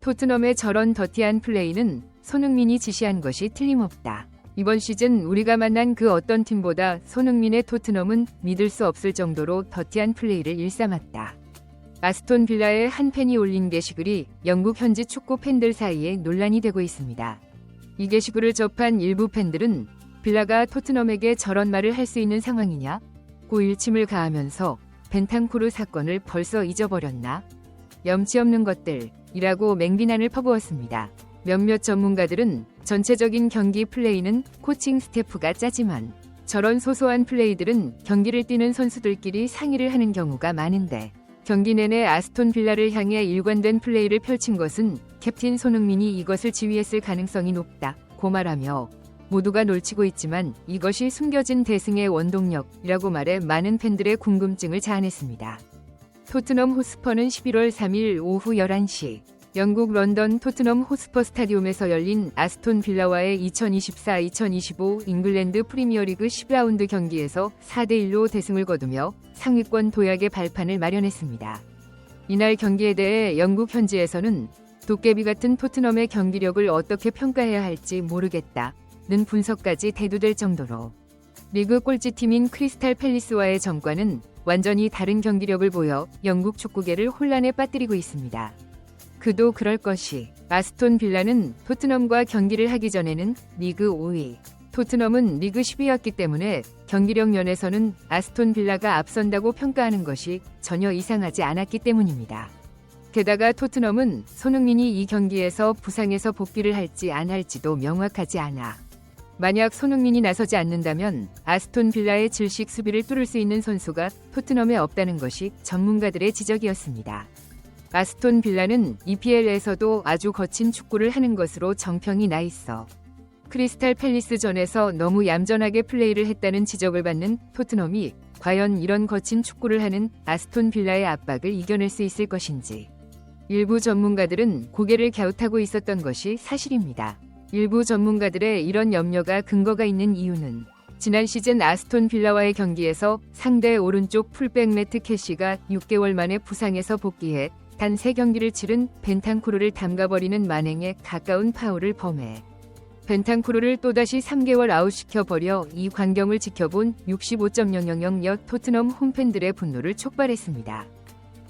토트넘의 저런 더티한 플레이는 손흥민이 지시한 것이 틀림없다. 이번 시즌 우리가 만난 그 어떤 팀보다 손흥민의 토트넘은 믿을 수 없을 정도로 더티한 플레이를 일삼았다. 아스톤 빌라의 한 팬이 올린 게시글이 영국 현지 축구 팬들 사이에 논란이 되고 있습니다. 이 게시글을 접한 일부 팬들은 빌라가 토트넘에게 저런 말을 할 수 있는 상황이냐? 고 일침을 가하면서 벤탄쿠르 사건을 벌써 잊어버렸나? 염치 없는 것들이라고 맹비난을 퍼부었습니다. 몇몇 전문가들은 전체적인 경기 플레이는 코칭 스태프가 짜지만 저런 소소한 플레이들은 경기를 뛰는 선수들끼리 상의를 하는 경우가 많은데 경기 내내 아스톤 빌라를 향해 일관된 플레이를 펼친 것은 캡틴 손흥민이 이것을 지휘했을 가능성이 높다고 말하며 모두가 놀치고 있지만 이것이 숨겨진 대승의 원동력이라고 말해 많은 팬들의 궁금증을 자아냈습니다. 토트넘 호스퍼는 11월 3일 오후 11시 영국 런던 토트넘 호스퍼 스타디움에서 열린 아스톤 빌라와의 2024-2025 잉글랜드 프리미어리그 10라운드 경기에서 4대1로 대승을 거두며 상위권 도약의 발판을 마련했습니다. 이날 경기에 대해 영국 현지에서는 도깨비 같은 토트넘의 경기력을 어떻게 평가해야 할지 모르겠다는 분석까지 대두될 정도로 리그 꼴찌팀인 크리스탈 팰리스와의 정과는 완전히 다른 경기력을 보여 영국 축구계를 혼란에 빠뜨리고 있습니다. 그도 그럴 것이 아스톤 빌라는 토트넘과 경기를 하기 전에는 리그 5위, 토트넘은 리그 10위였기 때문에 경기력 면에서는 아스톤 빌라가 앞선다고 평가하는 것이 전혀 이상하지 않았기 때문입니다. 게다가 토트넘은 손흥민이 이 경기에서 부상에서 복귀를 할지 안 할지도 명확하지 않아 만약 손흥민이 나서지 않는다면 아스톤 빌라의 질식 수비를 뚫을 수 있는 선수가 토트넘에 없다는 것이 전문가들의 지적이었습니다. 아스톤 빌라는 EPL에서도 아주 거친 축구를 하는 것으로 정평이 나 있어 크리스탈 팰리스 전에서 너무 얌전하게 플레이를 했다는 지적을 받는 토트넘이 과연 이런 거친 축구를 하는 아스톤 빌라의 압박을 이겨낼 수 있을 것인지 일부 전문가들은 고개를 갸웃하고 있었던 것이 사실입니다. 일부 전문가들의 이런 염려가 근거가 있는 이유는 지난 시즌 아스톤 빌라와의 경기에서 상대 오른쪽 풀백 매트 캐시가 6개월 만에 부상에서 복귀해 단 3경기를 치른 벤탄쿠르를 담가버리는 만행에 가까운 파울을 범해 벤탄쿠르를 또다시 3개월 아웃시켜버려 이 광경을 지켜본 65.000여 토트넘 홈팬들의 분노를 촉발했습니다.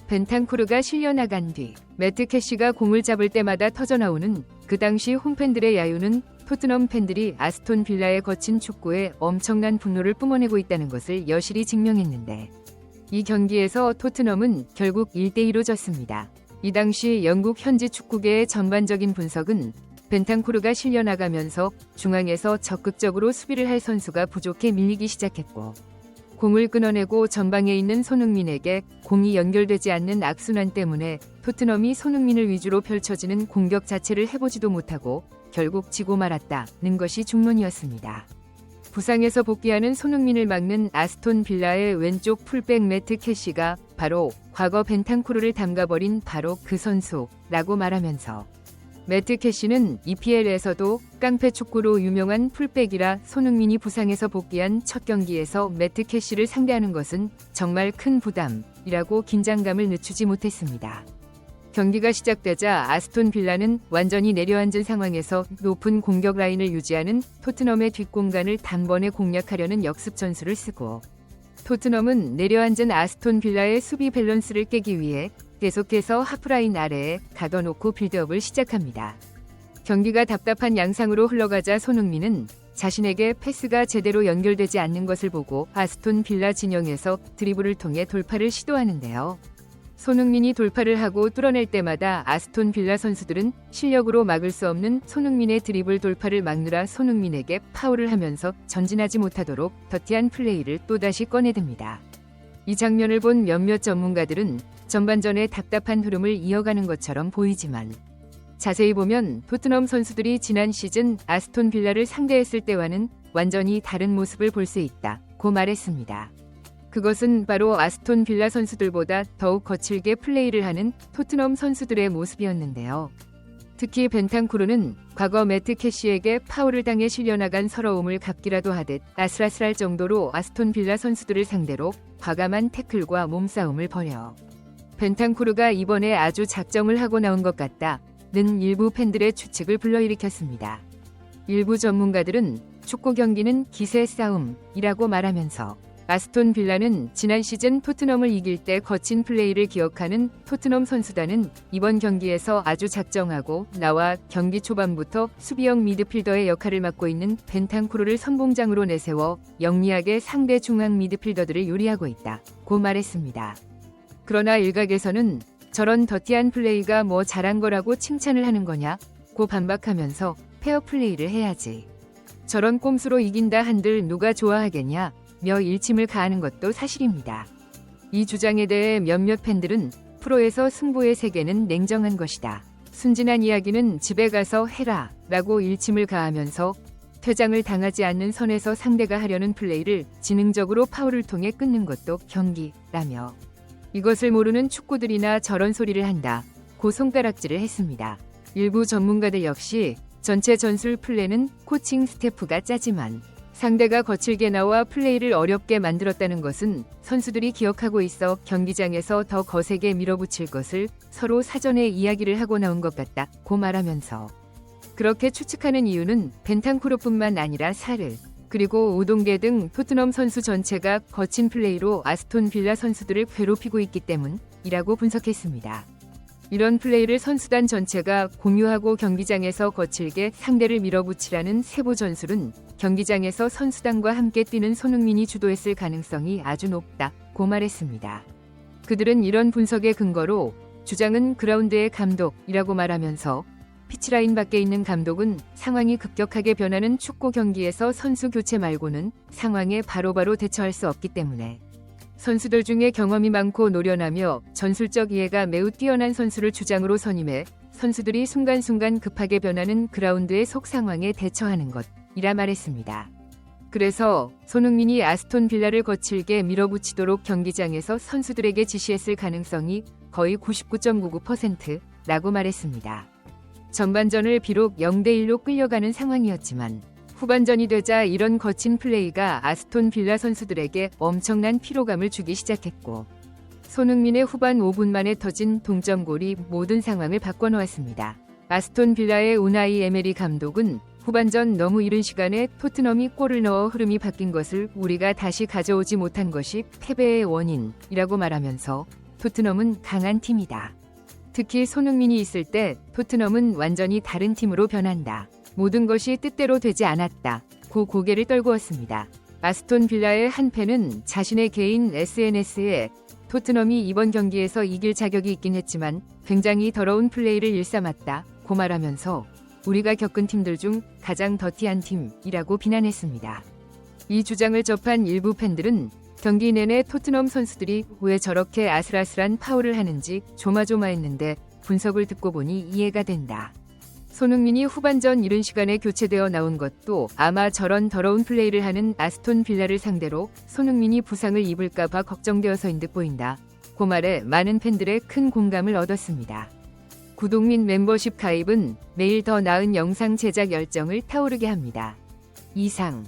벤탄쿠르가 실려나간 뒤 매트 캐시가 공을 잡을 때마다 터져나오는 그 당시 홈팬들의 야유는 토트넘 팬들이 아스톤 빌라의 거친 축구에 엄청난 분노를 뿜어내고 있다는 것을 여실히 증명했는데 이 경기에서 토트넘은 결국 1대2로 졌습니다. 이 당시 영국 현지 축구계의 전반적인 분석은 벤탄쿠르가 실려나가면서 중앙에서 적극적으로 수비를 할 선수가 부족해 밀리기 시작했고 공을 끊어내고 전방에 있는 손흥민에게 공이 연결되지 않는 악순환 때문에 토트넘이 손흥민을 위주로 펼쳐지는 공격 자체를 해보지도 못하고 결국 지고 말았다는 것이 중론이었습니다. 부상에서 복귀하는 손흥민을 막는 아스톤 빌라의 왼쪽 풀백 매트 캐시가 바로 과거 벤탄쿠르를 담가버린 바로 그 선수라고 말하면서 매트 캐시는 EPL에서도 깡패 축구로 유명한 풀백이라 손흥민이 부상에서 복귀한 첫 경기에서 매트 캐시를 상대하는 것은 정말 큰 부담이라고 긴장감을 늦추지 못했습니다. 경기가 시작되자 아스톤 빌라는 완전히 내려앉은 상황에서 높은 공격 라인을 유지하는 토트넘의 뒷공간을 단번에 공략하려는 역습 전술을 쓰고 토트넘은 내려앉은 아스톤 빌라의 수비 밸런스를 깨기 위해 계속해서 하프라인 아래에 가둬놓고 빌드업을 시작합니다. 경기가 답답한 양상으로 흘러가자 손흥민은 자신에게 패스가 제대로 연결되지 않는 것을 보고 아스톤 빌라 진영에서 드리블을 통해 돌파를 시도하는데요. 손흥민이 돌파를 하고 뚫어낼 때마다 아스톤 빌라 선수들은 실력으로 막을 수 없는 손흥민의 드리블 돌파를 막느라 손흥민에게 파울을 하면서 전진하지 못하도록 더티한 플레이를 또다시 꺼내듭니다. 이 장면을 본 몇몇 전문가들은 전반전의 답답한 흐름을 이어가는 것처럼 보이지만 자세히 보면 토트넘 선수들이 지난 시즌 아스톤 빌라를 상대했을 때와는 완전히 다른 모습을 볼 수 있다고 말했습니다. 그것은 바로 아스톤 빌라 선수들보다 더욱 거칠게 플레이를 하는 토트넘 선수들의 모습이었는데요. 특히 벤탄쿠르는 과거 매트 캐시에게 파울을 당해 실려나간 서러움을 갚기라도 하듯 아슬아슬할 정도로 아스톤 빌라 선수들을 상대로 과감한 태클과 몸싸움을 벌여 벤탄쿠르가 이번에 아주 작정을 하고 나온 것 같다 일부 팬들의 추측을 불러일으켰습니다. 일부 전문가들은 축구 경기는 기세 싸움이라고 말하면서 아스톤 빌라는 지난 시즌 토트넘을 이길 때 거친 플레이를 기억하는 토트넘 선수단은 이번 경기에서 아주 작정하고 나와 경기 초반부터 수비형 미드필더의 역할을 맡고 있는 벤탄쿠르를 선봉장으로 내세워 영리하게 상대 중앙 미드필더들을 요리하고 있다고 말했습니다. 그러나 일각에서는 저런 더티한 플레이가 뭐 잘한 거라고 칭찬을 하는 거냐고 반박하면서 페어플레이를 해야지. 저런 꼼수로 이긴다 한들 누가 좋아하겠냐 며 일침을 가하는 것도 사실입니다. 이 주장에 대해 몇몇 팬들은 프로에서 승부의 세계는 냉정한 것이다. 순진한 이야기는 집에 가서 해라 라고 일침을 가하면서 퇴장을 당하지 않는 선에서 상대가 하려는 플레이를 지능적으로 파울을 통해 끊는 것도 경기라며 이것을 모르는 축구들이나 저런 소리를 한다고 손가락질을 했습니다. 일부 전문가들 역시 전체 전술 플랜은 코칭 스태프가 짜지만 상대가 거칠게 나와 플레이를 어렵게 만들었다는 것은 선수들이 기억하고 있어 경기장에서 더 거세게 밀어붙일 것을 서로 사전에 이야기를 하고 나온 것 같다고 말하면서 그렇게 추측하는 이유는 벤탄쿠르뿐만 아니라 사르 그리고 우동계 등 토트넘 선수 전체가 거친 플레이로 아스톤 빌라 선수들을 괴롭히고 있기 때문이라고 분석했습니다. 이런 플레이를 선수단 전체가 공유하고 경기장에서 거칠게 상대를 밀어붙이라는 세부 전술은 경기장에서 선수단과 함께 뛰는 손흥민이 주도했을 가능성이 아주 높다고 말했습니다. 그들은 이런 분석의 근거로 주장은 그라운드의 감독이라고 말하면서 피치라인 밖에 있는 감독은 상황이 급격하게 변하는 축구 경기에서 선수 교체 말고는 상황에 바로바로 대처할 수 없기 때문에 선수들 중에 경험이 많고 노련하며 전술적 이해가 매우 뛰어난 선수를 주장으로 선임해 선수들이 순간순간 급하게 변하는 그라운드의 속 상황에 대처하는 것이라 말했습니다. 그래서 손흥민이 아스톤 빌라를 거칠게 밀어붙이도록 경기장에서 선수들에게 지시했을 가능성이 거의 99.99%라고 말했습니다. 전반전을 비록 0대1로 끌려가는 상황이었지만 후반전이 되자 이런 거친 플레이가 아스톤 빌라 선수들에게 엄청난 피로감을 주기 시작했고 손흥민의 후반 5분 만에 터진 동점골이 모든 상황을 바꿔놓았습니다. 아스톤 빌라의 우나이 에메리 감독은 후반전 너무 이른 시간에 토트넘이 골을 넣어 흐름이 바뀐 것을 우리가 다시 가져오지 못한 것이 패배의 원인이라고 말하면서 토트넘은 강한 팀이다. 특히 손흥민이 있을 때 토트넘은 완전히 다른 팀으로 변한다. 모든 것이 뜻대로 되지 않았다고 고개를 떨구었습니다. 아스톤 빌라의 한 팬은 자신의 개인 SNS에 토트넘이 이번 경기에서 이길 자격이 있긴 했지만 굉장히 더러운 플레이를 일삼았다고 말하면서 우리가 겪은 팀들 중 가장 더티한 팀이라고 비난했습니다. 이 주장을 접한 일부 팬들은 경기 내내 토트넘 선수들이 왜 저렇게 아슬아슬한 파울을 하는지 조마조마했는데 분석을 듣고 보니 이해가 된다. 손흥민이 후반전 이른 시간에 교체되어 나온 것도 아마 저런 더러운 플레이를 하는 아스톤 빌라를 상대로 손흥민이 부상을 입을까봐 걱정되어서인 듯 보인다. 고 말에 많은 팬들의 큰 공감을 얻었습니다. 구독 및 멤버십 가입은 매일 더 나은 영상 제작 열정을 타오르게 합니다. 이상